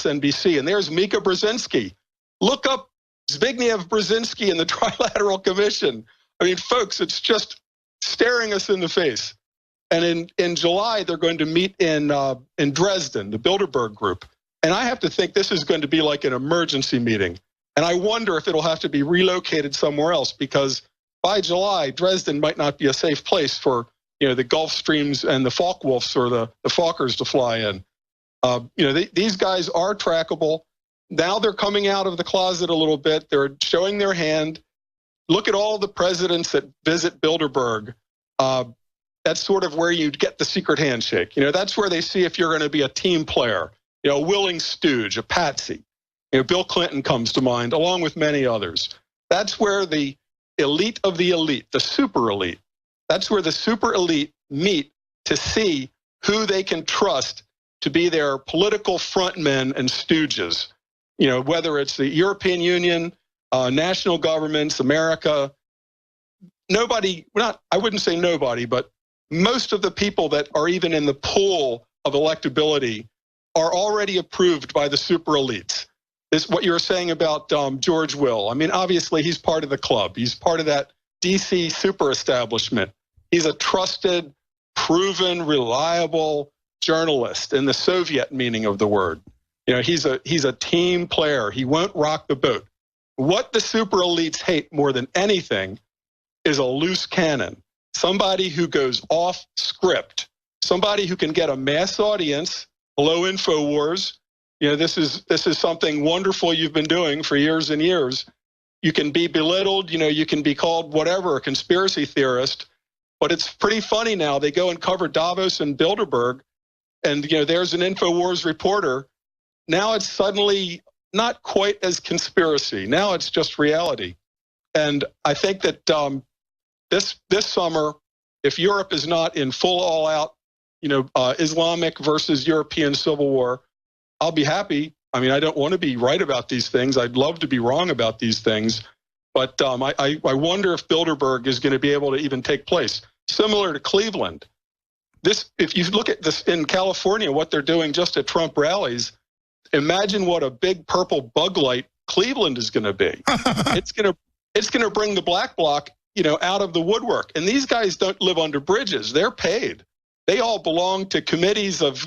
MSNBC, and there's Mika Brzezinski. Look up Zbigniew Brzezinski and the Trilateral Commission. I mean, folks, it's just staring us in the face. And in July, they're going to meet in Dresden, the Bilderberg Group. And I have to think this is going to be like an emergency meeting. And I wonder if it'll have to be relocated somewhere else, because by July, Dresden might not be a safe place for the Gulfstreams and the Focke-Wulfs or the Fokkers to fly in. These guys are trackable. Now they're coming out of the closet a little bit. They're showing their hand. Look at all the presidents that visit Bilderberg. That's sort of where you get the secret handshake. That's where they see if you're going to be a team player, a willing stooge, a patsy. Bill Clinton comes to mind, along with many others. That's where the elite of the elite, the super elite, that's where the super elite meet to see who they can trust to be their political frontmen and stooges. Whether it's the European Union, national governments, America, I wouldn't say nobody, but most of the people that are even in the pool of electability are already approved by the super elites. This, what you were saying about George Will. I mean, obviously, he's part of the club. He's part of that DC super establishment. He's a trusted, proven, reliable journalist in the Soviet meaning of the word. He's a team player. He won't rock the boat. What the super elites hate more than anything is a loose cannon. Somebody who goes off script, somebody who can get a mass audience. Hello, InfoWars. This is something wonderful you've been doing for years and years. You can be belittled, you can be called whatever, a conspiracy theorist, but it's pretty funny now. They go and cover Davos and Bilderberg, and there's an InfoWars reporter. Now it's suddenly not quite as conspiracy. Now it's just reality. And I think that this summer, if Europe is not in full all-out, Islamic versus European civil war, I'll be happy. I mean, I don't want to be right about these things. I'd love to be wrong about these things. But I wonder if Bilderberg is going to be able to even take place. Similar to Cleveland. If you look at this in California, what they're doing just at Trump rallies, imagine what a big purple bug light Cleveland is going to be. It's going to bring the black bloc, out of the woodwork. And these guys don't live under bridges. They're paid. They all belong to committees of,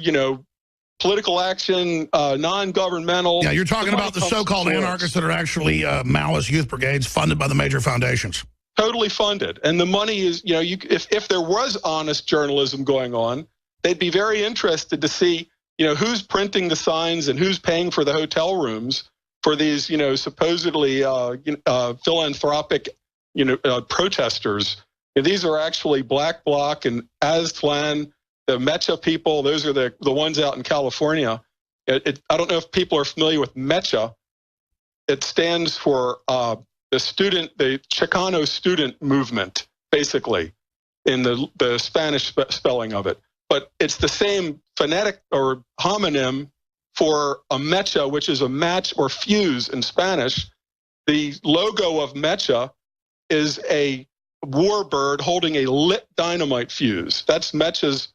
political action, non-governmental. Yeah, you're talking about the so-called anarchists that are actually Maoist youth brigades funded by the major foundations. Totally funded. And the money is, if there was honest journalism going on, they'd be very interested to see, who's printing the signs and who's paying for the hotel rooms for these, supposedly philanthropic, protesters. These are actually Black Bloc and Aztlan, the Mecha people. Those are the ones out in California. I don't know if people are familiar with Mecha. It stands for the Chicano student movement, basically, in the Spanish spelling of it. But it's the same phonetic or homonym for a mecha, which is a match or fuse in Spanish. The logo of Mecha is a warbird holding a lit dynamite fuse. That's Mecha's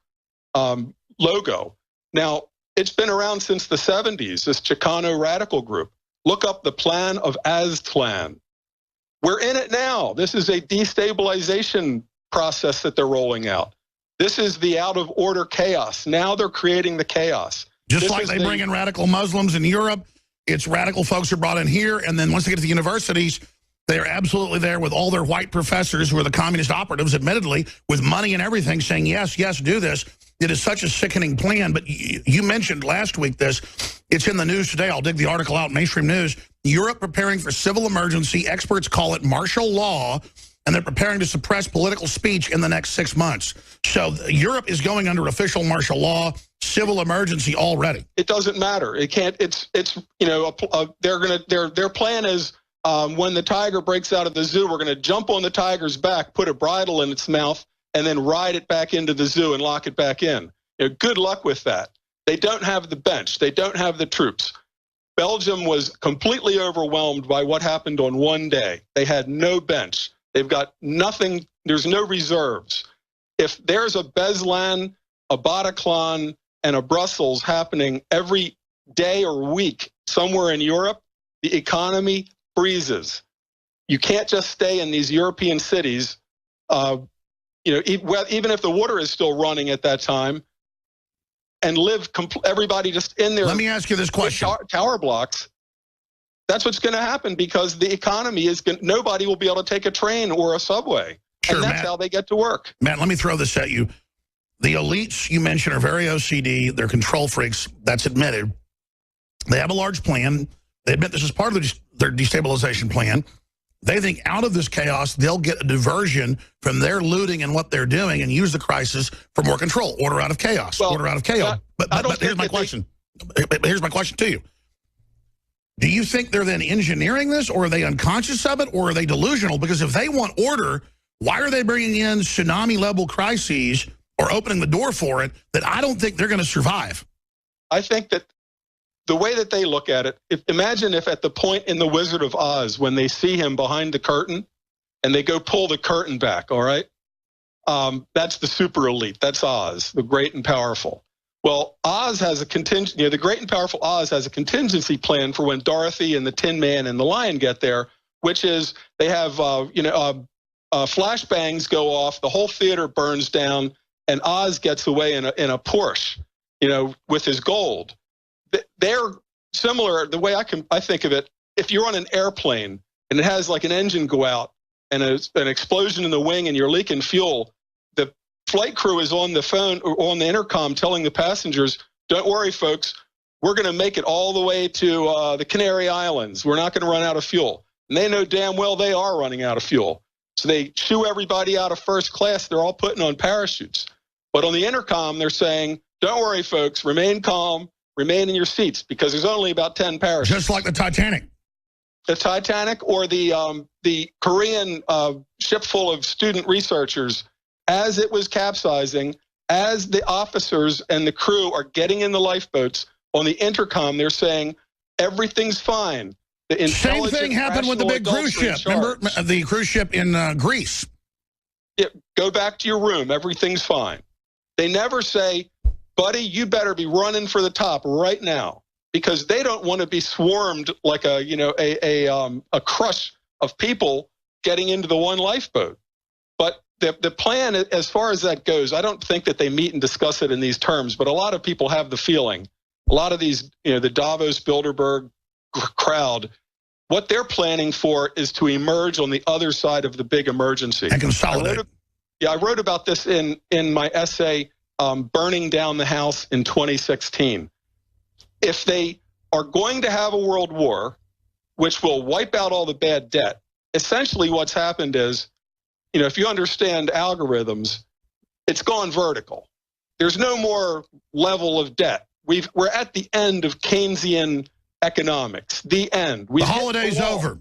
logo. Now, it's been around since the 70s, this Chicano radical group. Look up the Plan of Aztlan. We're in it now. This is a destabilization process that they're rolling out. This is the out-of-order chaos. Now they're creating the chaos. Just like they bring in radical Muslims in Europe, it's radical folks are brought in here, and then once they get to the universities, they're absolutely there with all their white professors who are the communist operatives, admittedly, with money and everything, saying, yes, yes, do this. It is such a sickening plan, but you mentioned last week this. It's in the news today. I'll dig the article out, mainstream news. Europe preparing for civil emergency. Experts call it martial law, and they're preparing to suppress political speech in the next 6 months. So Europe is going under official martial law, civil emergency already. It doesn't matter. It can't. It's their plan is when the tiger breaks out of the zoo, we're going to jump on the tiger's back, put a bridle in its mouth, and then ride it back into the zoo and lock it back in. Good luck with that. They don't have the bench. They don't have the troops. Belgium was completely overwhelmed by what happened on one day. They had no bench. They've got nothing. There's no reserves. If there's a Beslan, a Bataclan, and a Brussels happening every day or week somewhere in Europe, the economy freezes. You can't just stay in these European cities, even if the water is still running at that time, and live everybody just in there. Let me ask you this question. Tower blocks. That's what's going to happen because the economy is nobody will be able to take a train or a subway. Sure, and that's Matt, how they get to work. Matt, let me throw this at you. The elites you mentioned are very OCD. They're control freaks. That's admitted. They have a large plan. They admit this is part of their destabilization plan. They think out of this chaos, they'll get a diversion from their looting and what they're doing and use the crisis for more control. Order out of chaos. Well, order out of chaos. But here's my question. Here's my question to you. Do you think they're then engineering this, or are they unconscious of it, or are they delusional? Because if they want order, why are they bringing in tsunami-level crises or opening the door for it that I don't think they're going to survive? I think that the way that they look at it, imagine if at the point in The Wizard of Oz when they see him behind the curtain and they go pull the curtain back, all right? That's the super elite. That's Oz, the great and powerful. Well, Oz has a the great and powerful Oz has a contingency plan for when Dorothy and the Tin Man and the Lion get there, which is they have, flashbangs go off, the whole theater burns down, and Oz gets away in a Porsche, with his gold. They're similar. The way I think of it, if you're on an airplane and it has like an engine go out and an explosion in the wing and you're leaking fuel, the flight crew is on the phone or on the intercom telling the passengers, don't worry, folks, we're going to make it all the way to the Canary Islands. We're not going to run out of fuel. And they know damn well they are running out of fuel. So they shoo everybody out of first class. They're all putting on parachutes. But on the intercom, they're saying, don't worry, folks, remain calm, remain in your seats, because there's only about 10 parachutes. Just like the Titanic. The Titanic or the Korean ship full of student researchers, as it was capsizing, as the officers and the crew are getting in the lifeboats, on the intercom, they're saying, everything's fine. The same thing happened with the big cruise ship. Remember the cruise ship in Greece? Yeah, go back to your room. Everything's fine. They never say, buddy, you better be running for the top right now, because they don't want to be swarmed like a crush of people getting into the one lifeboat. But the plan, as far as that goes, I don't think that they meet and discuss it in these terms, but a lot of people have the feeling, a lot of these, the Davos Bilderberg crowd, what they're planning for is to emerge on the other side of the big emergency. And consolidate. I wrote about this in my essay, Burning Down the House in 2016. If they are going to have a world war, which will wipe out all the bad debt, essentially what's happened is, if you understand algorithms, it's gone vertical. There's no more level of debt. We're at the end of Keynesian economics, the end. The holiday's over.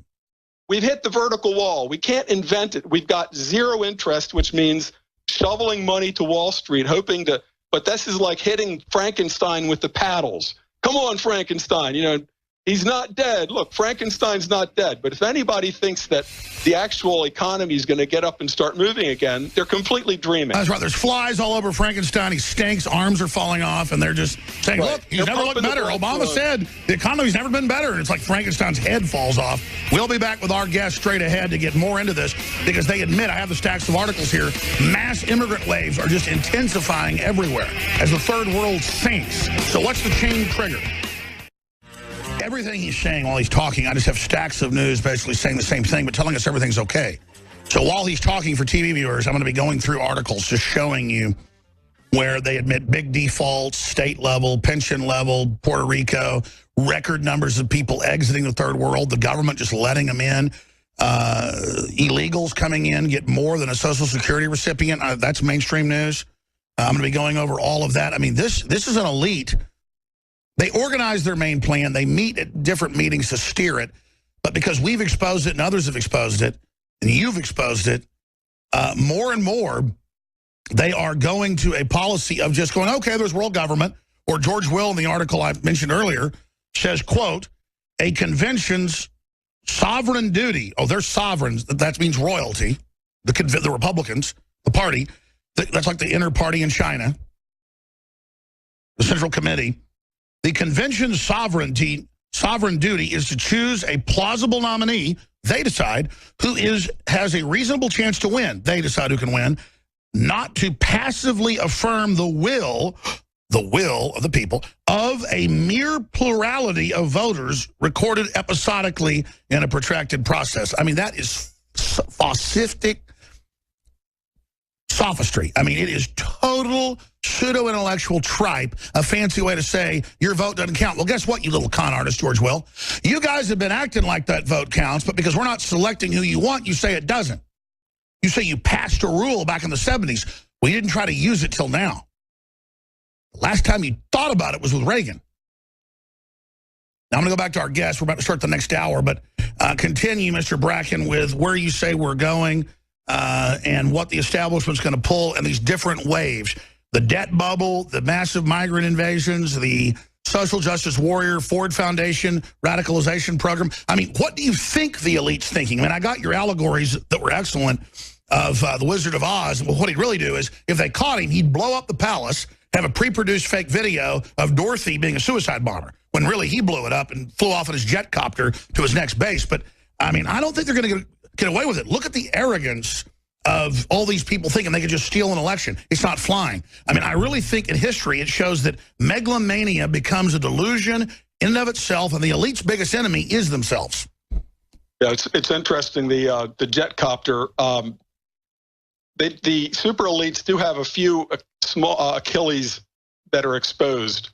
We've hit the vertical wall. We can't invent it. We've got zero interest, which means shoveling money to Wall Street, but this is like hitting Frankenstein with the paddles. Come on, Frankenstein, he's not dead. Look, Frankenstein's not dead. But if anybody thinks that the actual economy is going to get up and start moving again, they're completely dreaming. That's right. There's flies all over Frankenstein. He stinks. Arms are falling off. And they're just saying, look, he's never looked better. Obama said the economy's never been better. And it's like Frankenstein's head falls off. We'll be back with our guests straight ahead to get more into this, because they admit, I have the stacks of articles here, mass immigrant waves are just intensifying everywhere as the third world sinks. So what's the chain trigger? Everything he's saying while he's talking, I just have stacks of news basically saying the same thing, but telling us everything's okay. So while he's talking, for TV viewers, I'm going to be going through articles just showing you where they admit big defaults, state level, pension level, Puerto Rico, record numbers of people exiting the third world, the government just letting them in, illegals coming in get more than a Social Security recipient. That's mainstream news. I'm going to be going over all of that. I mean, this is an elite. They organize their main plan. They meet at different meetings to steer it. But because we've exposed it and others have exposed it, and you've exposed it, more and more, they are going to a policy of just going, okay, there's world government. Or George Will, in the article I mentioned earlier, says, quote, a convention's sovereign duty. Oh, they're sovereigns. That means royalty. The Republicans, the party. That's like the inner party in China. The Central Committee. The convention's sovereign duty is to choose a plausible nominee, they decide, who has a reasonable chance to win. They decide who can win, not to passively affirm the will of the people of a mere plurality of voters recorded episodically in a protracted process. I mean, that is falsific sophistry. I mean, it is total pseudo-intellectual tripe, a fancy way to say your vote doesn't count. Well, guess what, you little con artist, George Will? You guys have been acting like that vote counts, but because we're not selecting who you want, you say it doesn't. You say you passed a rule back in the 70s. We didn't try to use it till now. The last time you thought about it was with Reagan. Now, I'm going to go back to our guest. We're about to start the next hour, but continue, Mr. Bracken, with where you say we're going and what the establishment's going to pull and these different waves. The debt bubble, the massive migrant invasions, the social justice warrior, Ford Foundation, radicalization program. I mean, what do you think the elite's thinking? I mean, I got your allegories that were excellent of the Wizard of Oz. Well, what he'd really do is, if they caught him, he'd blow up the palace, have a pre-produced fake video of Dorothy being a suicide bomber, when really he blew it up and flew off in his jet copter to his next base. But, I mean, I don't think they're going to get away with it. Look at the arrogance of all these people thinking they could just steal an election. It's not flying. I mean, I really think in history it shows that megalomania becomes a delusion in and of itself, and the elite's biggest enemy is themselves. Yeah, it's interesting, the jet copter. The super elites do have a few small Achilles that are exposed.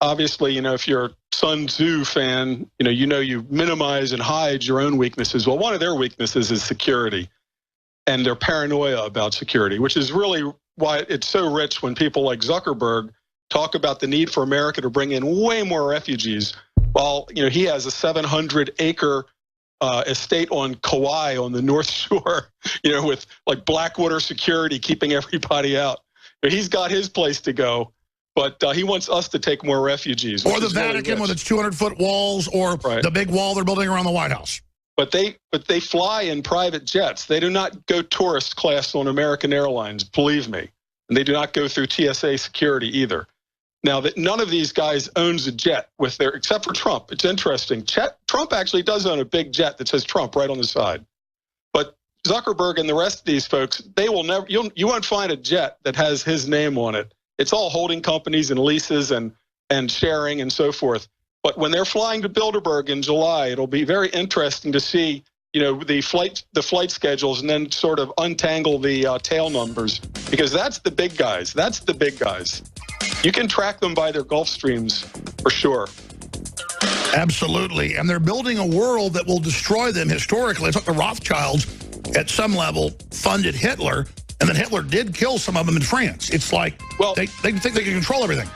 Obviously, if you're a Sun Tzu fan, you minimize and hide your own weaknesses. Well, one of their weaknesses is security and their paranoia about security, which is really why it's so rich when people like Zuckerberg talk about the need for America to bring in way more refugees, while he has a 700-acre estate on Kauai on the North Shore, with like Blackwater security keeping everybody out. He's got his place to go, but he wants us to take more refugees. Or the Vatican really with its 200-foot walls, or the big wall they're building around the White House. But they fly in private jets. They do not go tourist class on American Airlines, believe me. And they do not go through TSA security either. Now, that none of these guys owns a jet except for Trump. It's interesting. Trump actually does own a big jet that says Trump right on the side. But Zuckerberg and the rest of these folks, they will never. You won't find a jet that has his name on it. It's all holding companies and leases and sharing and so forth. But when they're flying to Bilderberg in July, it'll be very interesting to see, the flight schedules, and then sort of untangle the tail numbers, because that's the big guys. That's the big guys. You can track them by their Gulf streams for sure. Absolutely. And they're building a world that will destroy them historically. It's like the Rothschilds, at some level, funded Hitler, and then Hitler did kill some of them in France. It's like, well, they think they can control everything.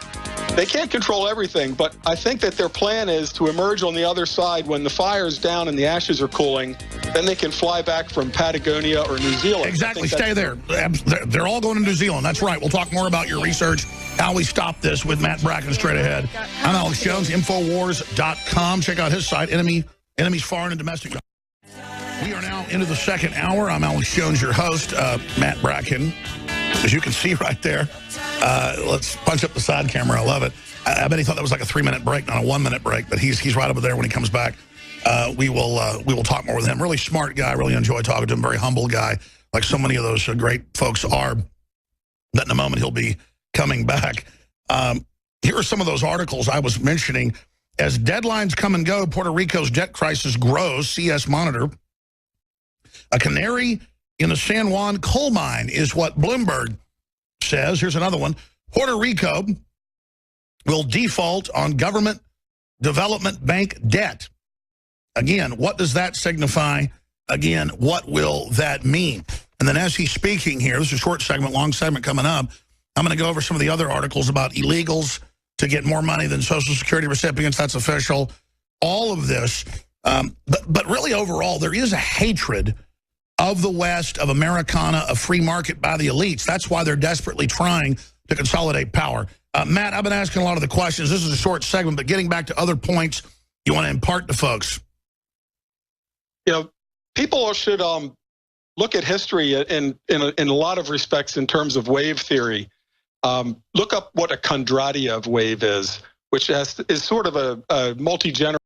They can't control everything, but I think that their plan is to emerge on the other side when the fire's down and the ashes are cooling. Then they can fly back from Patagonia or New Zealand. Exactly. Stay there. They're all going to New Zealand. That's right. We'll talk more about your research, how we stop this, with Matt Bracken straight ahead. I'm Alex Jones, Infowars.com. Check out his site, enemies foreign and domestic. We are now into the second hour. I'm Alex Jones, your host, Matt Bracken. As you can see right there, let's punch up the side camera. I love it. I bet he thought that was like a 3-minute break, not a 1-minute break, but he's right over there when he comes back. We will talk more with him. Really smart guy. Really enjoy talking to him. Very humble guy, like so many of those great folks are. But in a moment, he'll be coming back. Here are some of those articles I was mentioning. As deadlines come and go, Puerto Rico's debt crisis grows. CS Monitor. A canary in the San Juan coal mine is what Bloomberg says. Here's another one. Puerto Rico will default on government development bank debt. Again, what does that signify? Again, what will that mean? And then as he's speaking here, this is a short segment, long segment coming up, I'm going to go over some of the other articles about illegals to get more money than Social Security recipients. That's official. All of this. But really overall, there is a hatred of the West, of Americana, of free market by the elites. That's why they're desperately trying to consolidate power. Matt, I've been asking a lot of the questions. This is a short segment, but getting back to other points you want to impart to folks. People should look at history in a lot of respects in terms of wave theory. Look up what a Kondratiev wave is. which is sort of a multi-generational